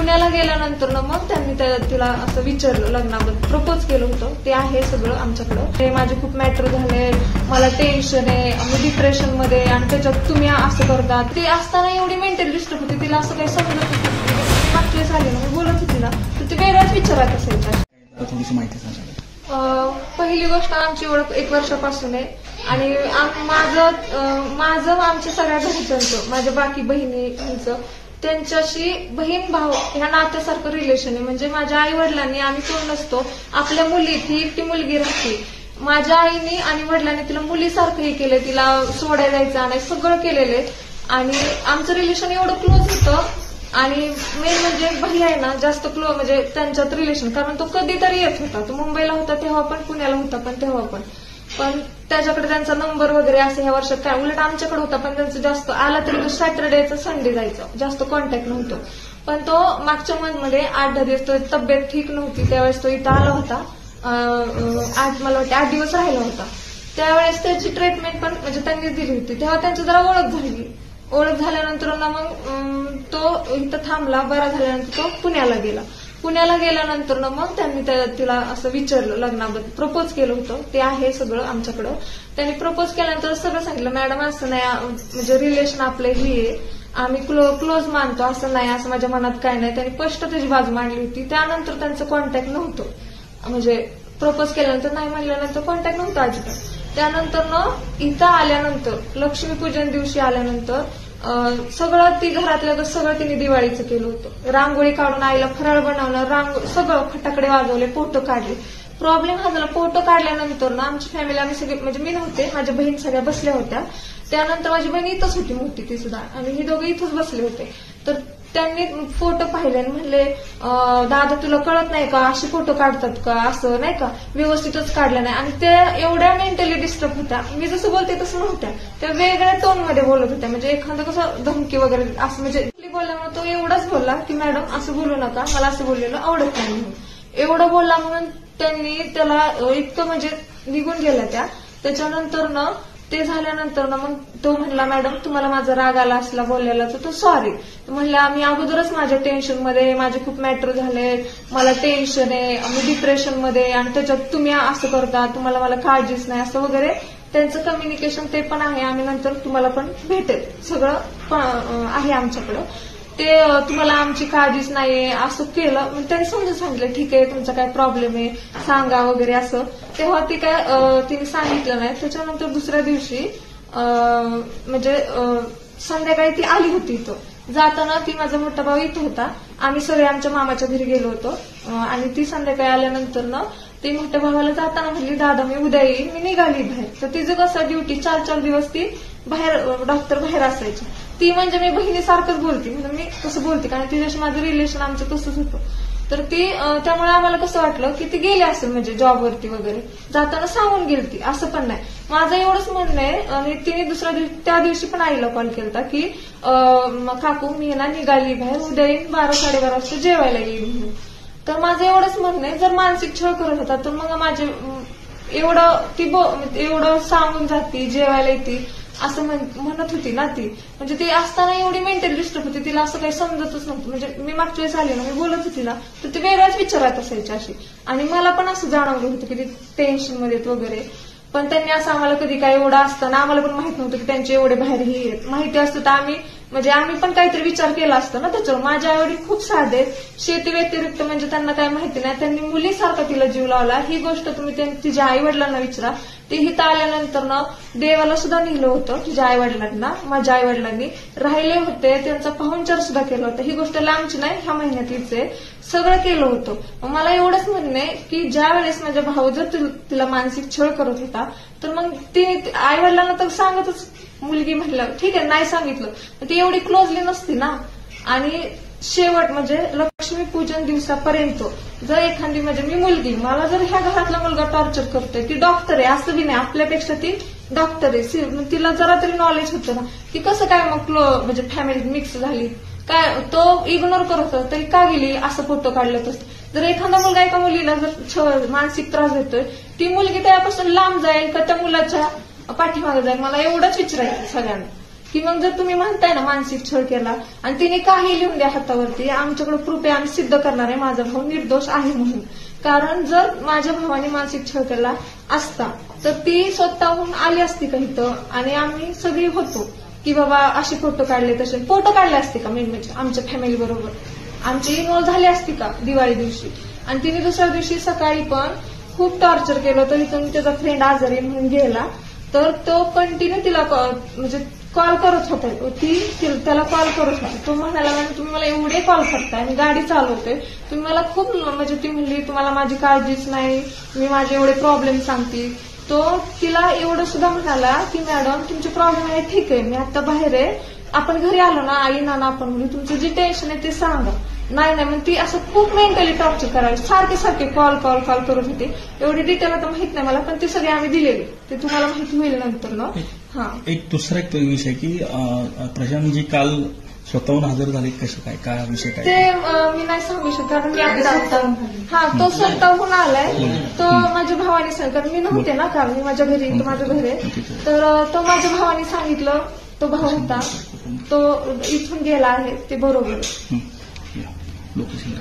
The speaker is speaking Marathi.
पुण्याला गेल्यानंतर ना मग त्यांनी तिला असं विचारलं लग्नाबद्दल, प्रपोज केलं होतं. ते आहे सगळं आमच्याकडं. ते माझे खूप मॅटर झाले, मला टेन्शन आहे, मी डिप्रेशन मध्ये, आणि त्याच्यात तुम्ही असं करता. ते असताना एवढी मेंटल डिस्टर्ब होती, तिला असं काही समजत होतं. मागच्या वेळेस आले ना मी बोलत होती ना, तर ते वेगळ्याच विचारात असायच्या. थोडीशी माहिती सांगा. पहिली गोष्ट आमची ओळख 1 वर्षापासून आहे, आणि माझं आमच्या सगळ्या घरच्यांचं, माझ्या बाकी बहिणींचं त्यांच्याशी बहीण भाऊ ह्या नात्यासारखं रिलेशन आहे. म्हणजे माझ्या आई वडिलांनी, आम्ही कोण नसतो, आपल्या मुलीत ही एकटी मुलगी राहते. माझ्या आईनी आणि वडिलांनी तिला मुलीसारखंही केलं, तिला सोडायला जायचं आणि सगळं केलेलं आहे. आणि आमचं रिलेशन एवढं क्लोज होतं. आणि मेन म्हणजे भैया आहे ना जास्त क्लोज, म्हणजे त्यांच्यात रिलेशन, कारण तो कधीतरी येत होता. तो मुंबईला होता तेव्हा पण, पुण्याला होता पण तेव्हा पण त्याच्याकडे त्यांचा नंबर वगैरे असं ह्या वर्षात काय, उलट आमच्याकडे होता पण त्यांचं जास्त आला तरी तो सॅटर्डेचा संडे जायचं, जास्त कॉन्टॅक्ट नव्हतं. पण तो मागच्या मंथमध्ये 8-10 दिवस तो तब्येत ठीक नव्हती, त्यावेळेस तो इथं आला होता. मला वाटतं 8 दिवस राहिला होता. त्यावेळेस त्याची ट्रीटमेंट पण म्हणजे त्यांनीच दिली होती. तेव्हा त्यांची जरा ओळख झाली. ओळख झाल्यानंतर ना मग तो इथं थांबला, बरा झाल्यानंतर तो पुण्याला गेला. पुण्याला गेल्यानंतर ना मग त्यांनी तिला असं विचारलं लग्नाबद्दल, प्रपोज केलं होतं. ते आहे सगळं आमच्याकडं. त्यांनी प्रपोज केल्यानंतर सगळं सांगितलं, मॅडम असं नाही, म्हणजे रिलेशन आपलं ही आहे, आम्ही क्लोज मानतो, असं नाही, असं माझ्या मनात काय नाही. त्यांनी स्पष्ट त्याची बाजू मांडली होती. त्यानंतर त्यांचं कॉन्टॅक्ट नव्हतं, म्हणजे प्रपोज केल्यानंतर नाही म्हणल्यानंतर कॉन्टॅक्ट नव्हतं अजिबात. त्यानंतर ना इथं आल्यानंतर, लक्ष्मीपूजन दिवशी आल्यानंतर सगळं ती घरातलं सगळं तिने दिवाळीचं केलं होतं. रांगोळी काढून आईला फराळ बनवणं, सगळं फटाकडे वाजवले, फोटो काढले. प्रॉब्लेम हा झाला, फोटो काढल्यानंतर ना आमची फॅमिली, आम्ही सगळे, म्हणजे मी नव्हते, माझ्या बहीण सगळ्या बसल्या होत्या. त्यानंतर माझी बहीण इथंच होती मोठी, ती सुद्धा, आणि हे दोघे इथंच बसले होते. तर त्यांनी फोटो पाहिले आणि म्हणले, दादा तुला कळत नाही का, असे फोटो काढतात का, असं नाही का, व्यवस्थितच काढलं नाही. आणि त्या एवढ्या मेंटली डिस्टर्ब होत्या, मी जसं बोलते तसं नव्हत्या, त्या वेगळ्या टोन मध्ये बोलत होत्या. म्हणजे एखादं कसं धमकी वगैरे असं, म्हणजे बोलल्यामुळे तो एवढाच बोलला की मॅडम असं बोलू नका, मला असं बोललेलं आवडत नाही म्हणून. एवढं बोलला म्हणून त्यांनी त्याला इतकं म्हणजे निघून गेल्या त्या. त्याच्यानंतर ना ते झाल्यानंतर ना मग तो म्हणला, मॅडम तुम्हाला माझा राग आला असला बोललेला तर तो सॉरी. म्हणला, मी अगोदरच माझ्या टेन्शन मध्ये, माझे खूप मॅटर झाले, मला टेन्शन आहे, मी डिप्रेशन मध्ये, आणि त्याच्यात तुम्ही असं करता, तुम्हाला मला काळजीच नाही, असं वगैरे त्यांचं कम्युनिकेशन ते पण आहे. आम्ही नंतर तुम्हाला पण भेटेल, सगळं आहे आमच्याकडं. ते तुम्हाला आमची काळजीच नाहीये असं केलं. मग त्यांनी समजून सांगितलं, ठीक आहे तुमचा काय प्रॉब्लेम आहे सांगा वगैरे असं. तेव्हा ती काय तिने सांगितलं नाही. त्याच्यानंतर दुसऱ्या दिवशी म्हणजे संध्याकाळी ती आली होती इथं. जाताना ती माझा मोठा भाऊ इथं होता, आम्ही सगळे आमच्या मामाच्या घरी गेलो होतो. आणि ती संध्याकाळी आल्यानंतर ना ती मोठ्या भावाला जाताना म्हणली, दादा मी उद्या येईल, मी निघाली बाहेर. तर तिचं कसं ड्युटी 4-4 दिवस ती बाहेर, डॉक्टर बाहेर असायची. ती म्हणजे मी बहिणीसारखंच बोलते, म्हणजे मी कसं बोलते, कारण तिच्याशी माझं रिलेशन आमचं तसंच होतं. तर ती त्यामुळे आम्हाला कसं वाटलं की ती गेली असेल, म्हणजे जॉबवरती वगैरे, जाताना सांगून गेलती, असं पण नाही. माझं एवढंच म्हणणं आहे. आणि तिने दुसऱ्या दिवशी, त्या दिवशी पण आईला कॉल केलता की काकू मी ना निघाली बाहेर, उद्या येईन 12-12:30 वाजता जेवायला येईल म्हणून. तर माझं एवढंच म्हणणं आहे, जर मानसिक छळ करत होता तर मग माझे एवढं सांगून जाती, जेवायला येते असं म्हणत होती ना ती. म्हणजे ती असताना एवढी मेंटल डिस्टर्ब होती, तिला असं काही समजतच नव्हतं. म्हणजे मी मागच्या वेळेस आले ना, मी बोलत होती ना, तर ती वेगळ्याच विचारात असायची अशी. आणि मला पण असं जाणवलं होतं की ती टेन्शन मध्ये वगैरे. पण त्यांनी असं आम्हाला कधी काय एवढं असताना आम्हाला पण माहित नव्हतं की त्यांचे एवढे बाहेर ही आहेत. माहिती असतं तर आम्ही पण काहीतरी विचार केला असता ना त्याच्यावर. माझ्या आईवडील खूप साधे आहेत, शेती व्यतिरिक्त म्हणजे त्यांना काय माहिती नाही. त्यांनी मुलीसारखा तिला जीव लावला. ही गोष्ट तुम्ही तिच्या आई वडिलांना विचारा. ते इथं आल्यानंतर ना देवाला सुद्धा नेलं होतं तिच्या आई वडिलांना, माझ्या आई वडिलांनी राहिले होते, त्यांचा पाहुणचार सुद्धा केला होता. ही गोष्ट लांबची नाही, ह्या महिन्यातलीच आहे. सगळं केलं होतं. मला एवढंच म्हणणं आहे की ज्या वेळेस माझा भाऊ जर तिला मानसिक छळ करत होता तर मग ती आई वडिलांना तर सांगतच, मुलगी म्हटलं ठीक आहे, नाही सांगितलं ती एवढी क्लोजली नसती ना. आणि शेवट म्हणजे लक्ष्मीपूजन दिवसापर्यंत जर एखादी, म्हणजे मी मुलगी, मला जर ह्या घरातला मुलगा टॉर्चर करतोय, ती डॉक्टर आहे असं बी नाही, आपल्यापेक्षा ती डॉक्टर आहे, तिला जरा तरी नॉलेज होतं ना, ती कसं काय मग म्हणजे फॅमिली मिक्स झाली काय, तो इग्नोर करत होता तरी का गेली, असं फोटो काढलं तसं. जर एखादा मुलगा एका मुलीला जर मानसिक त्रास देतोय, ती मुलगी त्यापासून लांब जाईल का त्या मुलाच्या पाठीमागे जाईल, मला एवढंच विचारायचं सगळ्यांना. की मग जर तुम्ही म्हणताय ना मानसिक छळ केला आणि तिने काही लिहून द्या हातावरती, आमच्याकडे प्रूफ आहे, आम्ही सिद्ध करणार आहे माझा भाऊ निर्दोष आहे म्हणून. कारण जर माझ्या भावाने मानसिक छळ केला असता तर ती स्वतःहून आली असती का इथं आणि आम्ही सगळी होतो की बाबा असे फोटो काढले तसे फोटो काढले असते का मेन म्हणजे आमच्या फॅमिली बरोबर आमची इन्व्हॉल्व झाली असती का दिवाळी दिवशी. आणि तिने दुसऱ्या दिवशी सकाळी पण खूप टॉर्चर केलं. तर इथून त्याचा फ्रेंड आजारी म्हणून गेला तर तो कंटिन्यू तिला म्हणजे कॉल करत होता. त्याला कॉल करत होता. तो म्हणाला मॅडम तुम्ही मला एवढे कॉल करताय आणि गाडी चालवते तुम्ही मला खूप म्हणजे ती म्हणली तुम्हाला माझी काळजीच नाही, मी माझे एवढे प्रॉब्लेम सांगते. तो तिला एवढं सुद्धा म्हणाला की मॅडम तुमचे प्रॉब्लेम आहे ठीक आहे, मी आता बाहेर आहे, आपण घरी आलो ना आई नाना आपण म्हणू तुमचं जे टेन्शन आहे ते सांगा. नाही मग ती असं खूप मेंटली टॉर्चर करावी, सारखे कॉल करत होते. एवढी डिटेल आता माहित नाही मला, पण ते सगळे आम्ही दिलेले, ते तुम्हाला माहिती होईल नंतर ना. हा एक दुसरा एक विषय की प्रशांत जी काल स्वतःहून हजर झाले कसं काय विषय काय ते मी नाही सांगू शकत कारण मी आता तो स्वतःहून आलाय. तो माझ्या भावाने सांगितलं कारण मी नव्हते ना काल, मी माझ्या घरी माझं घर आहे. तर तो माझ्या भावाने सांगितलं, तो भाऊ होता तो इथून गेला आहे ते बरोबर. लोकेशन